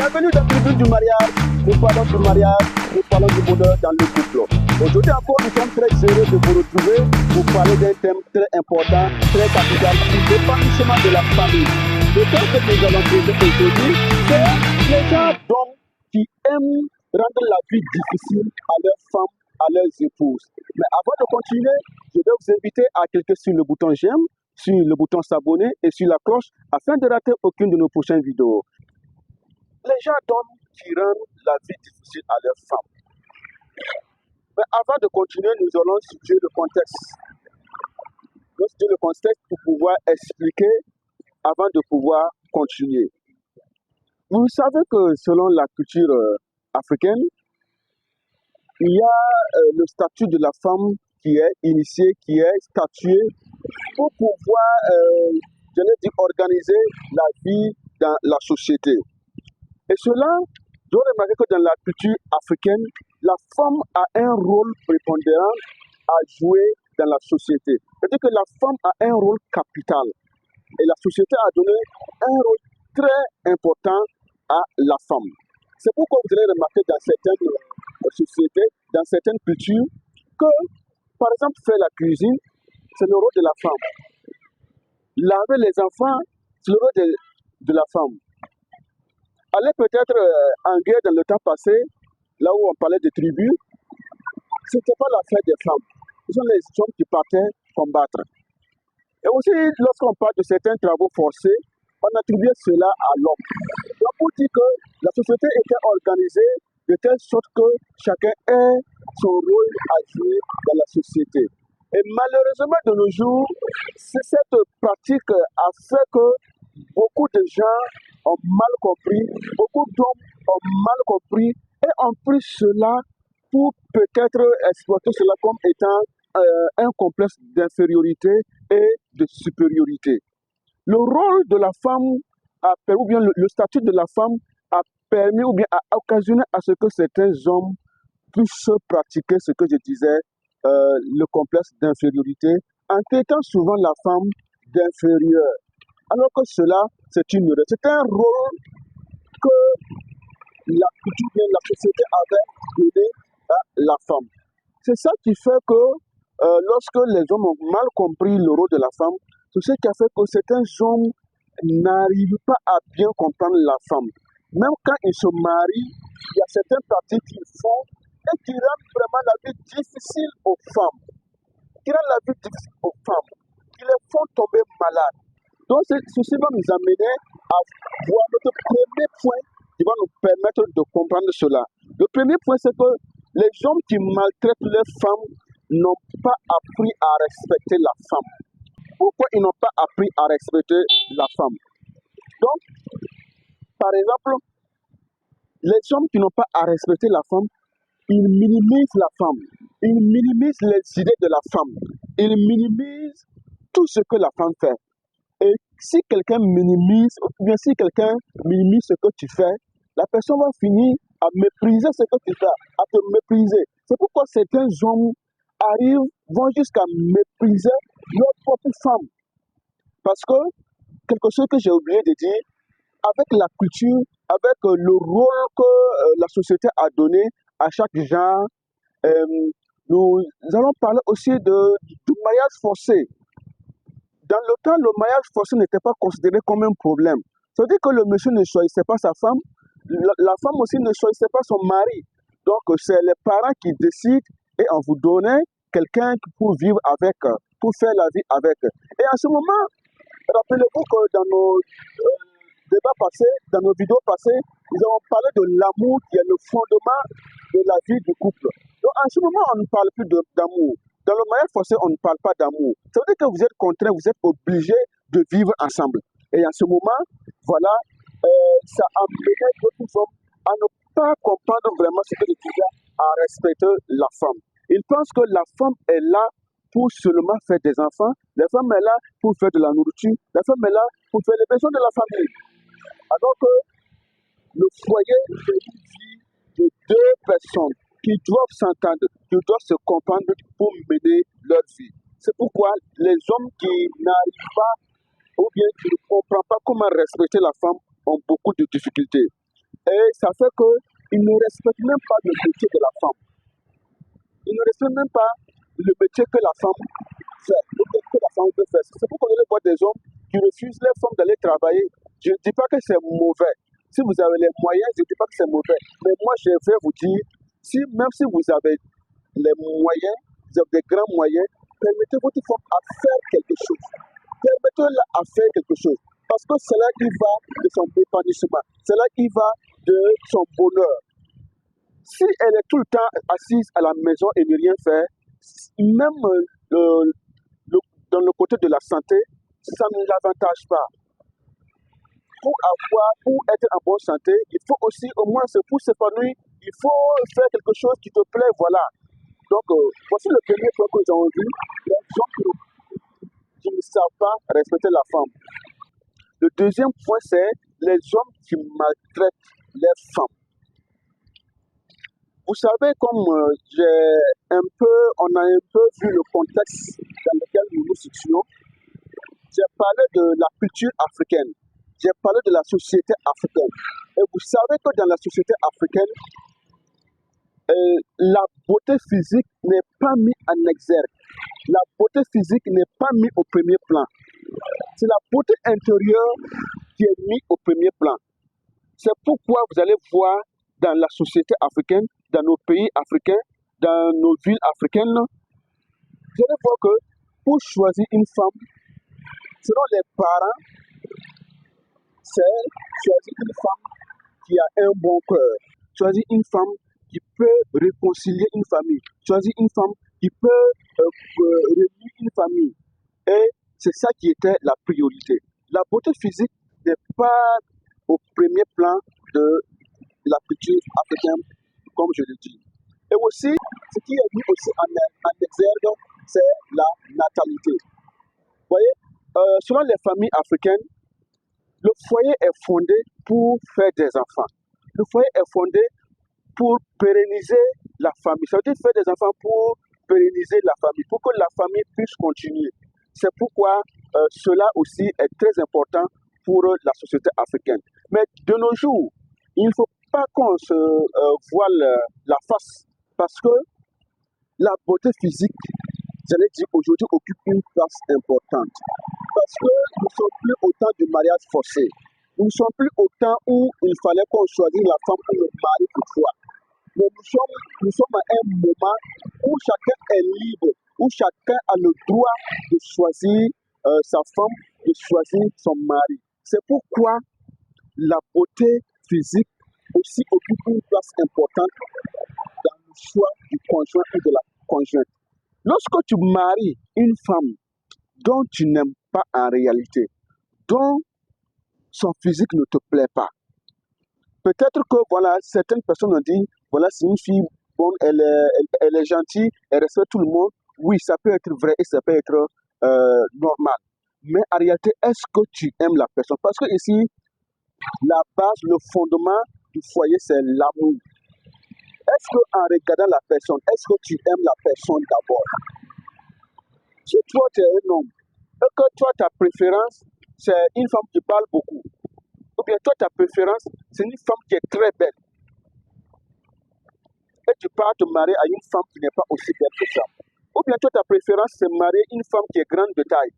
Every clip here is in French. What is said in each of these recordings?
Bienvenue dans le tribune du mariage. Nous parlons du mariage, nous parlons du bonheur dans le couple. Aujourd'hui encore, nous sommes très heureux de vous retrouver pour parler d'un thème très important, très capital, l'épanouissement de la famille. Le thème que nous allons traiter aujourd'hui, c'est les gens d'hommes qui aiment rendre la vie difficile à leurs femmes, à leurs épouses. Mais avant de continuer, je vais vous inviter à cliquer sur le bouton j'aime, sur le bouton s'abonner et sur la cloche afin de rater aucune de nos prochaines vidéos. Les gens d'hommes qui rendent la vie difficile à leurs femmes. Mais avant de continuer, nous allons situer le contexte. Nous situer le contexte pour pouvoir expliquer avant de pouvoir continuer. Vous savez que selon la culture africaine, il y a le statut de la femme qui est initié, qui est statué pour pouvoir, organiser la vie dans la société. Et cela, je dois remarquer que dans la culture africaine, la femme a un rôle prépondérant à jouer dans la société. C'est-à-dire que la femme a un rôle capital. Et la société a donné un rôle très important à la femme. C'est pourquoi vous allez remarquer dans certaines sociétés, dans certaines cultures, que, par exemple, faire la cuisine, c'est le rôle de la femme. Laver les enfants, c'est le rôle de la femme. Aller peut-être en guerre dans le temps passé, là où on parlait de tribus, ce n'était pas l'affaire des femmes. Ce sont les hommes qui partaient combattre. Et aussi, lorsqu'on parle de certains travaux forcés, on attribuait cela à l'homme. Donc, pour dire que la société était organisée de telle sorte que chacun ait son rôle à jouer dans la société. Et malheureusement, de nos jours, cette pratique a fait que beaucoup de gens ont mal compris, beaucoup d'hommes ont mal compris et ont pris cela pour peut-être exploiter cela comme étant un complexe d'infériorité et de supériorité. Le rôle de la femme a permis, ou bien le statut de la femme a permis ou bien a occasionné à ce que certains hommes puissent pratiquer ce que je disais, le complexe d'infériorité, en traitant souvent la femme d'inférieure. Alors que cela, c'est une erreur. C'est un rôle que la société avait donné à la femme. C'est ça qui fait que lorsque les hommes ont mal compris le rôle de la femme, c'est ce qui a fait que certains hommes n'arrivent pas à bien comprendre la femme. Même quand ils se marient, il y a certaines pratiques qu'ils font et qui rendent vraiment la vie difficile aux femmes. Qui rendent la vie difficile aux femmes, qui les font tomber malades. Donc, ceci va nous amener à voir notre premier point qui va nous permettre de comprendre cela. Le premier point, c'est que les hommes qui maltraitent leurs femmes n'ont pas appris à respecter la femme. Pourquoi ils n'ont pas appris à respecter la femme? Donc, par exemple, les hommes qui n'ont pas à respecter la femme, ils minimisent la femme, ils minimisent les idées de la femme, ils minimisent tout ce que la femme fait. Et si quelqu'un minimise, ou bien si quelqu'un minimise ce que tu fais, la personne va finir à mépriser ce que tu fais, à te mépriser. C'est pourquoi certains hommes vont jusqu'à mépriser leur propre femme. Parce que, quelque chose que j'ai oublié de dire, avec la culture, avec le rôle que la société a donné à chaque genre, nous allons parler aussi du mariage forcé. Dans le temps, le mariage forcé n'était pas considéré comme un problème. Ça veut dire que le monsieur ne choisissait pas sa femme, la femme aussi ne choisissait pas son mari. Donc, c'est les parents qui décident et on vous donne quelqu'un pour vivre avec, pour faire la vie avec. Et en ce moment, rappelez-vous que dans nos débats passés, dans nos vidéos passées, nous avons parlé de l'amour qui est le fondement de la vie du couple. Donc, en ce moment, on ne parle plus d'amour. Dans le mariage forcé, on ne parle pas d'amour. Ça veut dire que vous êtes contraints, vous êtes obligés de vivre ensemble. Et en ce moment, voilà, ça a amené beaucoup d'hommes à ne pas comprendre vraiment ce que je disais, à respecter la femme. Ils pensent que la femme est là pour seulement faire des enfants, la femme est là pour faire de la nourriture, la femme est là pour faire les besoins de la famille. Alors que le foyer, c'est une vie de deux personnes qui doivent s'entendre, qui doivent se comprendre pour mener leur vie. C'est pourquoi les hommes qui n'arrivent pas ou bien qui ne comprennent pas comment respecter la femme ont beaucoup de difficultés. Et ça fait qu'ils ne respectent même pas le métier de la femme. Ils ne respectent même pas le métier que la femme fait, que la femme peut faire. C'est pourquoi on voit des hommes qui refusent les femmes d'aller travailler. Je ne dis pas que c'est mauvais. Si vous avez les moyens, je ne dis pas que c'est mauvais. Mais moi, je vais vous dire, même si vous avez les moyens, vous avez des grands moyens, permettez votre femme à faire quelque chose. Permettez-la à faire quelque chose. Parce que c'est là qu'il va de son épanouissement. C'est là qu'il va de son bonheur. Si elle est tout le temps assise à la maison et ne rien faire, même dans le côté de la santé, ça ne l'avantage pas. Pour être en bonne santé, il faut aussi, au moins, pour s'épanouir, il faut faire quelque chose qui te plaît, voilà. Donc, voici le premier point que nous avons vu, les gens qui ne savent pas respecter la femme. Le deuxième point, c'est les hommes qui maltraitent les femmes. Vous savez, comme on a un peu vu le contexte dans lequel nous nous situons, j'ai parlé de la culture africaine, j'ai parlé de la société africaine. Et vous savez que dans la société africaine, la beauté physique n'est pas mise en exergue. La beauté physique n'est pas mise au premier plan. C'est la beauté intérieure qui est mise au premier plan. C'est pourquoi vous allez voir dans la société africaine, dans nos pays africains, dans nos villes africaines, vous allez voir que pour choisir une femme, selon les parents, c'est choisir une femme qui a un bon cœur, choisir une femme qui peut réconcilier une famille, choisir une femme qui peut réunir une famille. Et c'est ça qui était la priorité. La beauté physique n'est pas au premier plan de la culture africaine, comme je le dis. Et aussi, ce qui est mis aussi en exergue, c'est la natalité. Vous voyez, selon les familles africaines, le foyer est fondé pour faire des enfants. Le foyer est fondé pour pérenniser la famille. Ça veut dire faire des enfants pour pérenniser la famille, pour que la famille puisse continuer. C'est pourquoi cela aussi est très important pour la société africaine. Mais de nos jours, il ne faut pas qu'on se voile la face, parce que la beauté physique, j'allais dire aujourd'hui, occupe une place importante. Parce que nous ne sommes plus au temps du mariage forcé. Nous ne sommes plus au temps où il fallait qu'on choisisse la femme pour le mari pour soi. Mais nous sommes à un moment où chacun est libre, où chacun a le droit de choisir sa femme, de choisir son mari. C'est pourquoi la beauté physique aussi occupe une place importante dans le choix du conjoint ou de la conjointe. Lorsque tu maries une femme dont tu n'aimes pas en réalité, dont son physique ne te plaît pas, peut-être que voilà, certaines personnes ont dit, voilà, c'est une fille bonne, elle est gentille, elle respecte tout le monde. Oui, ça peut être vrai et ça peut être normal. Mais en réalité, est-ce que tu aimes la personne? Parce que ici, la base, le fondement du foyer, c'est l'amour. Est-ce qu'en regardant la personne, est-ce que tu aimes la personne d'abord? Si toi, tu es un homme, et que toi, ta préférence, c'est une femme qui parle beaucoup, ou bien toi, ta préférence, c'est une femme qui est très belle, et tu pars te marier à une femme qui n'est pas aussi belle que ça. Ou bien toi, ta préférence, c'est marier une femme qui est grande de taille,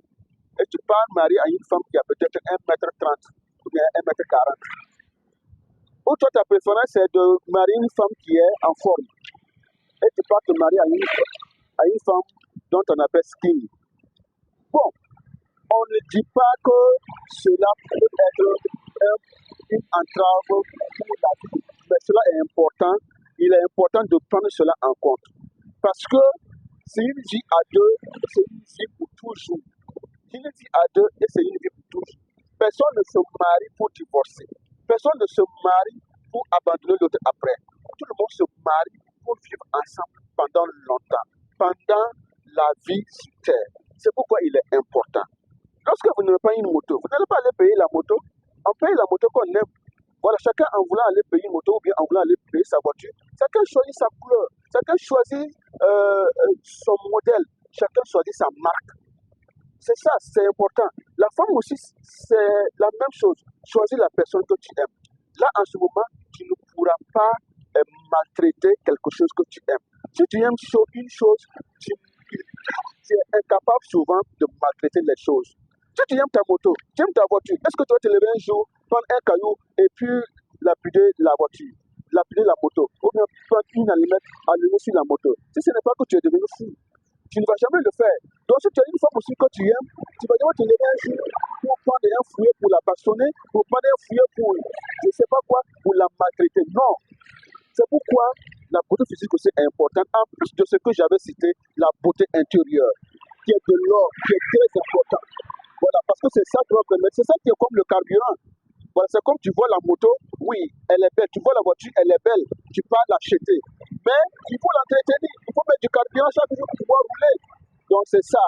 et tu pars marier à une femme qui a peut-être 1m30 ou bien 1m40. Ou toi, ta préférence, c'est de marier une femme qui est en forme, et tu pars te marier à une femme dont on appelle skinny. Bon, on ne dit pas que cela peut être une entrave pour la vie, mais cela est important. Il est important de prendre cela en compte. Parce que c'est une vie à deux, c'est une vie pour toujours. C'est une vie à deux et c'est une vie pour toujours. Personne ne se marie pour divorcer. Personne ne se marie pour abandonner l'autre après. Tout le monde se marie pour vivre ensemble pendant longtemps, pendant la vie sur terre. C'est pourquoi il est important. Lorsque vous n'avez pas une moto, vous n'allez pas aller payer la moto. On paye la moto qu'on aime. Voilà, chacun en voulant aller payer une moto ou bien en voulant aller payer sa voiture, chacun choisit sa couleur, chacun choisit son modèle, chacun choisit sa marque. C'est ça, c'est important. La femme aussi, c'est la même chose. Choisis la personne que tu aimes. là, en ce moment, tu ne pourras pas maltraiter quelque chose que tu aimes. Si tu aimes une chose, tu es incapable souvent de maltraiter les choses. Si tu aimes ta moto, tu aimes ta voiture, est-ce que tu vas te lever un jour, prendre un caillou et puis lapider la voiture, lapider la moto, ou bien prendre une allumette, allumer sur la moto? Si ce n'est pas que tu es devenu fou, tu ne vas jamais le faire. Donc si tu as une femme aussi que tu aimes, tu vas devoir te lever un jour pour prendre un fouet pour la bastonner, pour prendre un fouet pour, je ne sais pas quoi, pour la maltraiter. Non. C'est pourquoi la beauté physique aussi est importante, en plus de ce que j'avais cité, la beauté intérieure, qui est de l'or, qui est très important. Voilà, parce que c'est ça qui va permettre, c'est ça qui est comme le carburant. Voilà, c'est comme tu vois la moto, oui, elle est belle, tu vois la voiture, elle est belle, tu peux l'acheter. Mais il faut l'entretenir, il faut mettre du carburant chaque jour pour pouvoir rouler. Donc c'est ça.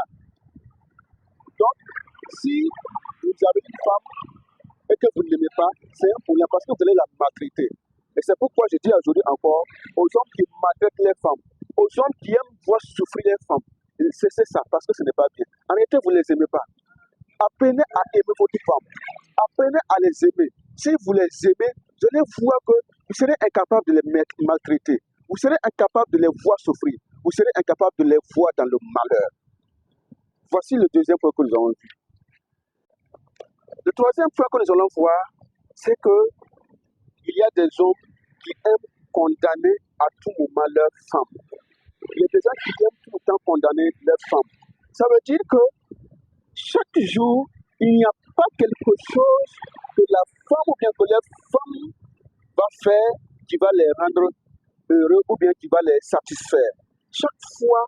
Donc, si vous avez une femme et que vous ne l'aimez pas, c'est un problème parce que vous allez la maltraiter. Et c'est pourquoi je dis aujourd'hui encore aux hommes qui maltraitent les femmes, aux hommes qui aiment voir souffrir les femmes, c'est ça, parce que ce n'est pas bien. En réalité, vous ne les aimez pas. Apprenez à aimer votre femme. Apprenez à les aimer. Si vous les aimez, vous allez voir que vous serez incapable de les maltraiter. Vous serez incapable de les voir souffrir. Vous serez incapable de les voir dans le malheur. Voici le deuxième point que nous avons vu. Le troisième point que nous allons voir, c'est que il y a des hommes qui aiment condamner à tout moment leurs femmes. Il y a des gens qui aiment tout le temps condamner leurs femmes. Ça veut dire que chaque jour, il n'y a pas quelque chose que la femme ou bien que leur femme va faire qui va les rendre heureux ou bien qui va les satisfaire. Chaque fois,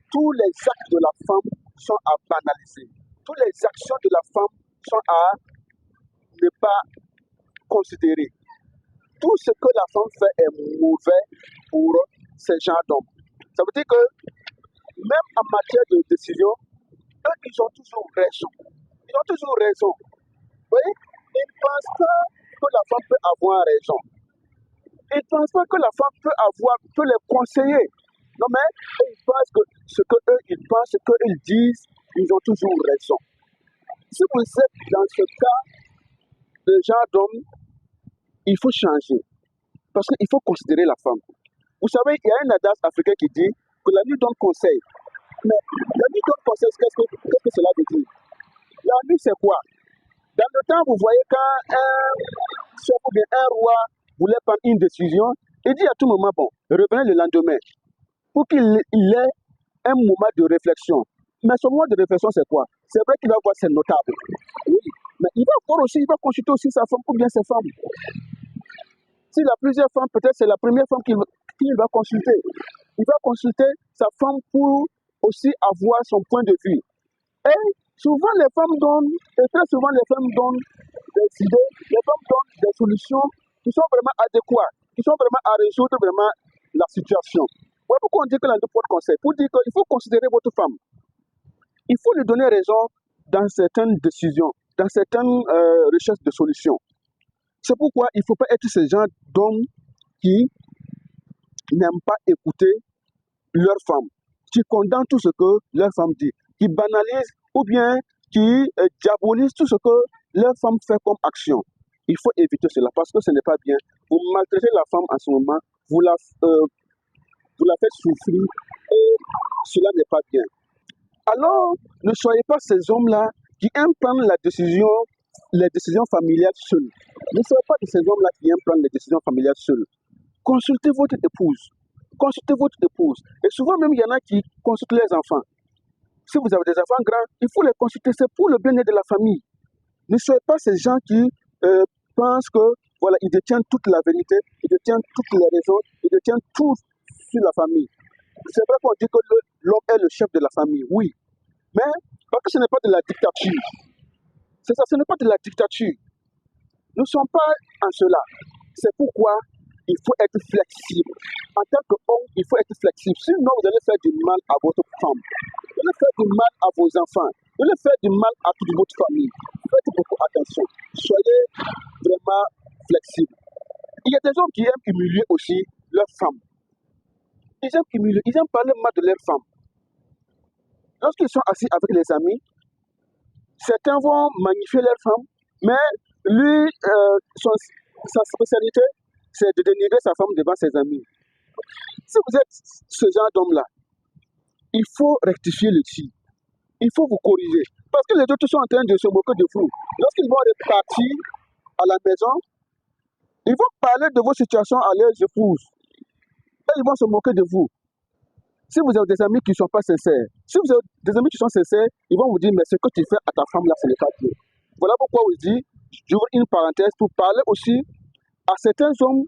tous les actes de la femme sont à banaliser. Toutes les actions de la femme sont à ne pas considérer. Tout ce que la femme fait est mauvais pour ces gens d'hommes. Ça veut dire que même en matière de décision, eux, ils ont toujours raison. Ils ont toujours raison. Vous voyez, ils ne pensent pas que la femme peut avoir raison. Ils ne pensent pas que la femme peut les conseiller. Non, mais ils pensent que ce qu'eux, ils pensent, ce qu'ils disent, ils ont toujours raison. Si vous êtes dans ce cas de genre d'homme, il faut changer. Parce qu'il faut considérer la femme. Vous savez, il y a un adage africain qui dit que la nuit donne conseil. Mais la nuit donne conseil, qu'est-ce que cela veut dire? La nuit, c'est quoi? Dans le temps, vous voyez, quand un chef ou bien un roi voulait prendre une décision, il dit à tout moment, bon, revenez le lendemain. Pour qu'il ait un moment de réflexion. Mais ce moment de réflexion, c'est quoi? C'est vrai qu'il va voir ses notables. Oui. Mais il va voir aussi, il va consulter aussi sa femme ou bien ses femmes. S'il a plusieurs femmes, peut-être c'est la première femme qu'il va consulter. Il va consulter sa femme pour aussi avoir son point de vue. Et souvent les femmes donnent, et très souvent les femmes donnent des idées, les femmes donnent des solutions qui sont vraiment adéquates, qui sont vraiment à résoudre vraiment la situation. Ouais, pourquoi on dit que la porte conseil? Pour dire qu'il faut considérer votre femme. Il faut lui donner raison dans certaines décisions, dans certaines recherches de solutions. C'est pourquoi il ne faut pas être ce genre d'hommes qui n'aiment pas écouter leur femme, qui condamnent tout ce que leur femme dit, qui banalisent ou bien qui diabolisent tout ce que leur femme fait comme action. Il faut éviter cela parce que ce n'est pas bien. Vous maltraitez la femme en ce moment, vous la faites souffrir et cela n'est pas bien. Alors, ne soyez pas ces hommes-là qui aiment prendre les décisions familiales seuls. Ne soyez pas de ces hommes-là qui aiment prendre les décisions familiales seuls. Consultez votre épouse. Consultez votre épouse. Et souvent même, il y en a qui consultent les enfants. Si vous avez des enfants grands, il faut les consulter. C'est pour le bien-être de la famille. Ne soyez pas ces gens qui pensent que voilà, ils détiennent toute la vérité, ils détiennent toutes les raisons, ils détiennent tout sur la famille. C'est vrai qu'on dit que l'homme est le chef de la famille, oui. Mais parce que ce n'est pas de la dictature. C'est ça, ce n'est pas de la dictature. Nous ne sommes pas en cela. C'est pourquoi il faut être flexible. En tant qu'homme, il faut être flexible. Sinon, vous allez faire du mal à votre femme. Vous allez faire du mal à vos enfants. Vous allez faire du mal à toute votre famille. Faites beaucoup attention. Soyez vraiment flexible. Il y a des hommes qui aiment humilier aussi leurs femmes. Ils aiment humilier, ils aiment parler mal de leurs femmes. Lorsqu'ils sont assis avec les amis, certains vont magnifier leur femme, mais lui, sa spécialité, c'est de dénigrer sa femme devant ses amis. Si vous êtes ce genre d'homme-là, il faut rectifier le tir. Il faut vous corriger. Parce que les autres sont en train de se moquer de vous. Lorsqu'ils vont repartir à la maison, ils vont parler de vos situations à leurs épouses. Et ils vont se moquer de vous. Si vous avez des amis qui ne sont pas sincères, si vous avez des amis qui sont sincères, ils vont vous dire, mais ce que tu fais à ta femme là, ce n'est pas bien. Voilà pourquoi je dis, j'ouvre une parenthèse pour parler aussi à certains hommes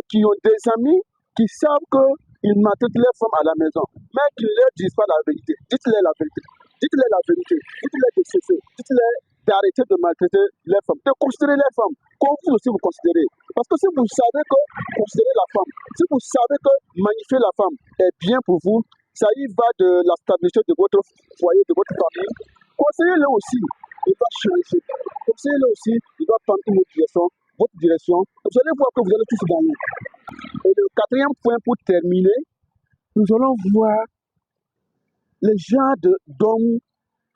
qui ont des amis qui savent qu'ils maltraitent leurs femmes à la maison, mais qui ne leur disent pas la vérité. Dites-leur la vérité. Dites-leur la vérité. Dites-leur de cesser. Dites-leur d'arrêter de maltraiter les femmes, de considérer les femmes comme vous aussi vous considérez. Parce que si vous savez que considérer la femme, si vous savez que magnifier la femme est bien pour vous, ça y va de la stabilité de votre foyer, de votre famille. Conseillez-le aussi, il va changer. Conseillez-le aussi, il va prendre une autre direction, votre direction. Vous allez voir que vous allez tous gagner. Et le quatrième point pour terminer, nous allons voir les genres d'hommes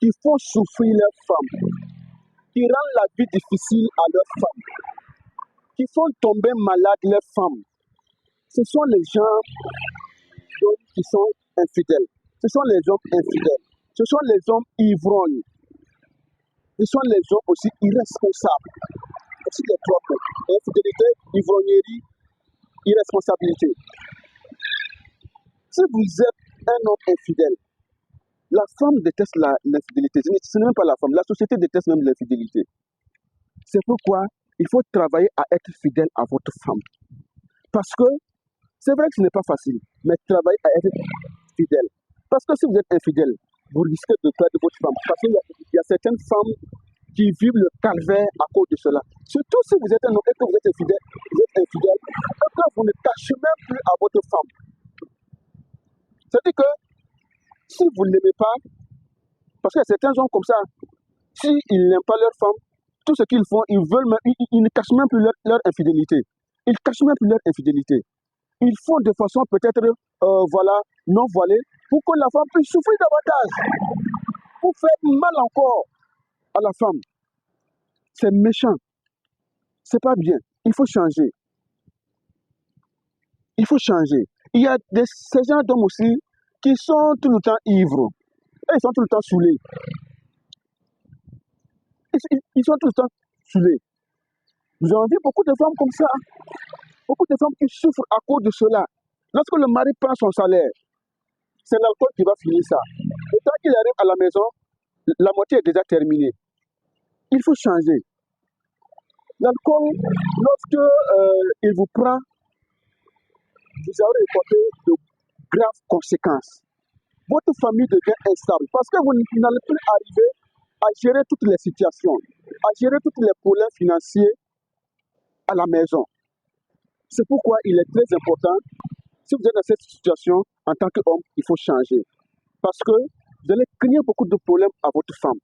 qui font souffrir leurs femmes, qui rendent la vie difficile à leurs femmes, qui font tomber malades leurs femmes. Ce sont les gens d'hommes qui sont infidèles. Ce sont les hommes infidèles. Ce sont les hommes ivrognes. Ce sont les hommes aussi irresponsables. Aussi les trois points. Infidélité, ivrognerie, irresponsabilité. Si vous êtes un homme infidèle, la femme déteste l'infidélité. Ce n'est même pas la femme. La société déteste même l'infidélité. C'est pourquoi il faut travailler à être fidèle à votre femme. Parce que c'est vrai que ce n'est pas facile, mais travaillez à être fidèle. Parce que si vous êtes infidèle, vous risquez de perdre votre femme. Parce qu'il y a certaines femmes qui vivent le calvaire à cause de cela. Surtout si vous êtes un homme et que vous êtes infidèle, et que vous ne tâchez même plus à votre femme. C'est-à-dire que si vous ne l'aimez pas, parce qu'il y a certains hommes comme ça, s'ils n'aiment pas leur femme, tout ce qu'ils font, ils ne cachent même plus leur infidélité. Ils cachent même plus leur infidélité. Ils font de façon peut-être non voilée pour que la femme puisse souffrir davantage, pour faire mal encore à la femme. C'est méchant. C'est pas bien. Il faut changer. Il faut changer. Il y a ces gens d'hommes aussi qui sont tout le temps ivres. Et ils sont tout le temps saoulés. Ils sont tout le temps saoulés. Nous avons vu beaucoup de femmes comme ça. Beaucoup de femmes qui souffrent à cause de cela. Lorsque le mari prend son salaire, c'est l'alcool qui va finir ça. Et tant qu'il arrive à la maison, la moitié est déjà terminée. Il faut changer. L'alcool, lorsque il vous prend, vous aurez récolté de graves conséquences. Votre famille devient instable parce que vous n'allez plus arriver à gérer toutes les situations, à gérer tous les problèmes financiers à la maison. C'est pourquoi il est très important, si vous êtes dans cette situation, en tant qu'homme, il faut changer. Parce que vous allez créer beaucoup de problèmes à votre femme.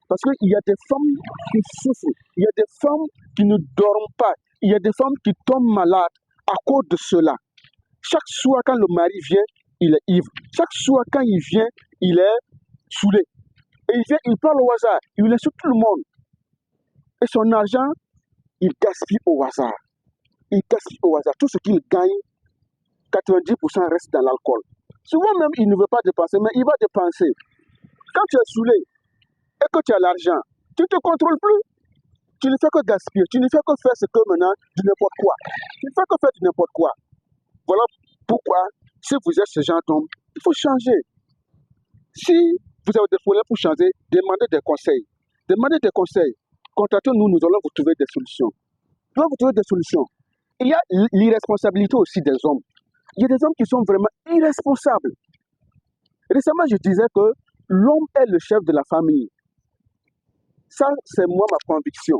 Parce qu'il y a des femmes qui souffrent, il y a des femmes qui ne dorment pas, il y a des femmes qui tombent malades à cause de cela. Chaque soir, quand le mari vient, il est ivre. Chaque soir, quand il vient, il est saoulé. Et il vient, il parle au hasard, il insulte tout le monde. Et son argent, il gaspille au hasard. Il gaspille au hasard. Tout ce qu'il gagne, 90% reste dans l'alcool. Souvent même, il ne veut pas dépenser, mais il va dépenser. Quand tu es saoulé et que tu as l'argent, tu ne te contrôles plus. Tu ne fais que gaspiller. Tu ne fais que faire ce que maintenant, du n'importe quoi. Tu ne fais que faire du n'importe quoi. Voilà pourquoi, si vous êtes ce genre d'homme, il faut changer. Si vous avez des problèmes pour changer, demandez des conseils. Demandez des conseils. Contactez-nous, nous allons vous trouver des solutions. Nous allons vous trouver des solutions. Il y a l'irresponsabilité aussi des hommes. Il y a des hommes qui sont vraiment irresponsables. Récemment, je disais que l'homme est le chef de la famille. Ça, c'est moi ma conviction.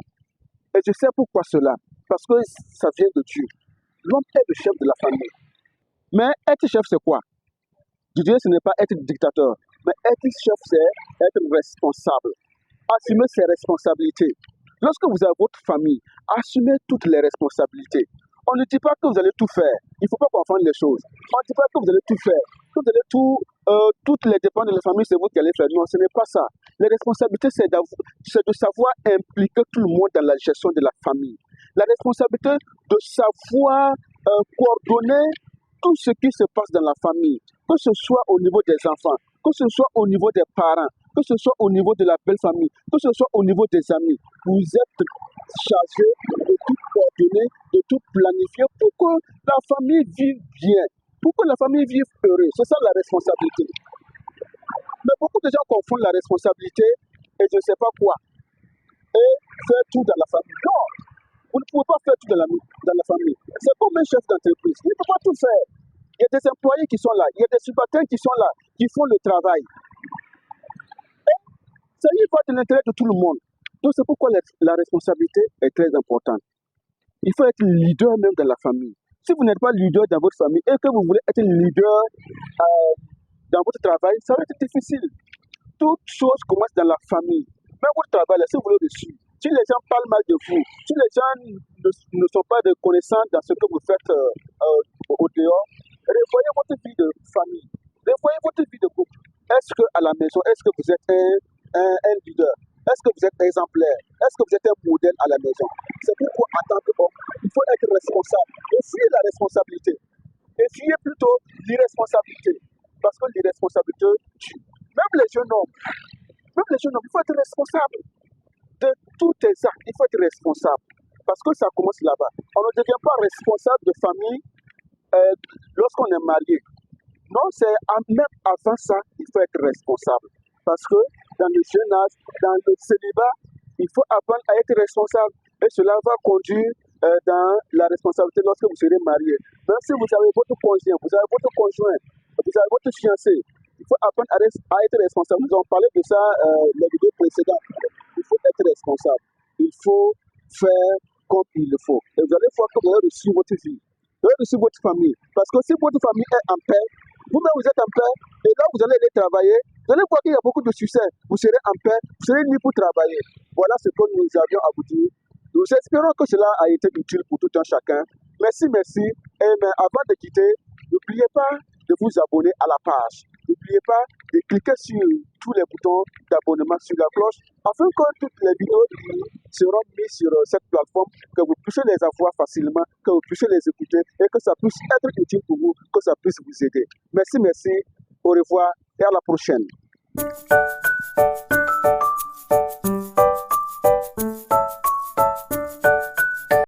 Et je sais pourquoi cela. Parce que ça vient de Dieu. L'homme est le chef de la famille. Mais être chef, c'est quoi? Je dirais ce n'est pas être dictateur. Mais être chef, c'est être responsable. Assumer ses responsabilités. Lorsque vous avez votre famille, assumez toutes les responsabilités. On ne dit pas que vous allez tout faire. Il ne faut pas confondre les choses. On ne dit pas que vous allez tout faire. Que vous allez toutes les dépenses de la famille, c'est vous qui allez faire. Non, ce n'est pas ça. Les responsabilités, c'est de savoir impliquer tout le monde dans la gestion de la famille. la responsabilité de savoir coordonner tout ce qui se passe dans la famille, que ce soit au niveau des enfants, que ce soit au niveau des parents, que ce soit au niveau de la belle famille, que ce soit au niveau des amis. Vous êtes chargé de tout coordonner, de tout planifier pour que la famille vive bien, pour que la famille vive heureuse. C'est ça la responsabilité. Mais beaucoup de gens confondent la responsabilité et je ne sais pas quoi, et faire tout dans la famille. Non, vous ne pouvez pas faire tout dans la famille. C'est comme un chef d'entreprise. Il ne peut pas tout faire. Il y a des employés qui sont là, il y a des subalternes qui sont là, qui font le travail. Et ça y va de l'intérêt de tout le monde. Donc c'est pourquoi la responsabilité est très importante. Il faut être leader même dans la famille. Si vous n'êtes pas leader dans votre famille et que vous voulez être leader dans votre travail, ça va être difficile. Toute chose commence dans la famille. Même votre travail, si vous voulez réussir, si les gens parlent mal de vous, si les gens ne sont pas reconnaissants dans ce que vous faites au dehors, revoyez votre vie de famille, revoyez votre vie de couple. Est-ce qu'à la maison, est-ce que vous êtes un leader? Est-ce que vous êtes exemplaire? Est-ce que vous êtes un modèle à la maison? C'est pourquoi, en tant qu'homme, il faut être responsable et fuir la responsabilité. Et fuir plutôt l'irresponsabilité. Parce que l'irresponsabilité tue. Même les jeunes hommes, il faut être responsable de tous tes actes. Il faut être responsable. Parce que ça commence là-bas. On ne devient pas responsable de famille lorsqu'on est marié. Non, c'est même avant ça, il faut être responsable. Parce que dans le jeune âge, dans le célibat, il faut apprendre à être responsable. Et cela va conduire dans la responsabilité lorsque vous serez marié. Même si vous avez votre conjoint, vous avez votre conjoint, vous avez votre fiancé, il faut apprendre à être responsable. Nous avons parlé de ça les vidéos précédentes. Il faut être responsable. Il faut faire comme il le faut. Et vous allez voir que vous allez réussir votre vie. Vous allez réussir votre famille. Parce que si votre famille est en paix, vous-même vous êtes en paix, et là vous allez aller travailler, vous allez voir qu'il y a beaucoup de succès. Vous serez en paix, vous serez libre pour travailler. Voilà ce que nous avions abouti. Nous espérons que cela a été utile pour tout un chacun. Merci. Et mais avant de quitter, n'oubliez pas de vous abonner à la page. N'oubliez pas de cliquer sur tous les boutons d'abonnement sur la cloche afin que toutes les vidéos qui seront mises sur cette plateforme, que vous puissiez les avoir facilement, que vous puissiez les écouter et que ça puisse être utile pour vous, que ça puisse vous aider. Merci. Au revoir et à la prochaine.